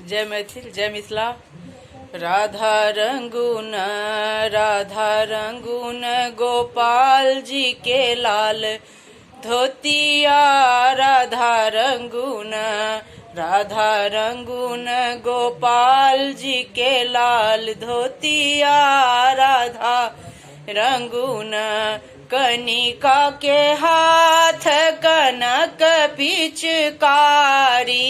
जय मैथिल जय मिथिला। राधा रंगून गोपाल जी के लाल धोतिया। राधा रंगून गोपाल जी के लाल धोतिया। राधा रंगून कनिका के हाथ कनक पिचकारी।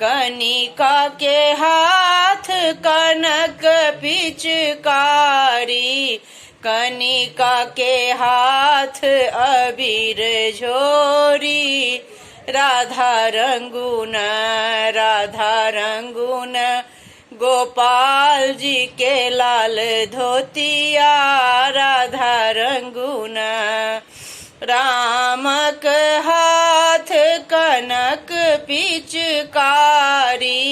कनिका के हाथ कनक पिचकारी। कनिका के हाथ अबीर झोरी। राधा रंगून गोपाल जी के लाल धोतिया। राधा रंगून रामक हाथ कनक पिचकारी।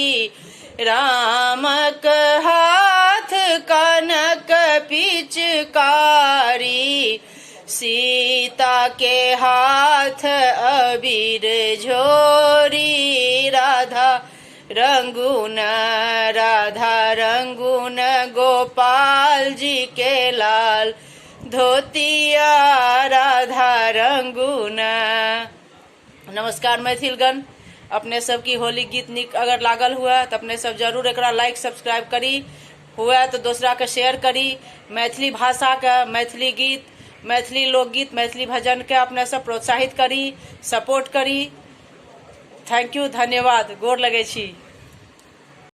रामक हाथ कनक पिचकारी। सीता के हाथ अबीर झोरी। राधा रंगून गोपाल जी के लाल धोतिया। राधा रंगून। नमस्कार मैथिलगण, अपने सब की होली गीत निक अगर लागल हुआ तो अपने सब जरूर एकरा लाइक सब्सक्राइब करी, हुआ तो दूसरा के शेयर करी। मैथिली भाषा के, मैथिली गीत, मैथिली लोकगीत, मैथिली भजन के अपने सब प्रोत्साहित करी, सपोर्ट करी। थैंक यू, धन्यवाद, गोर लगे छी।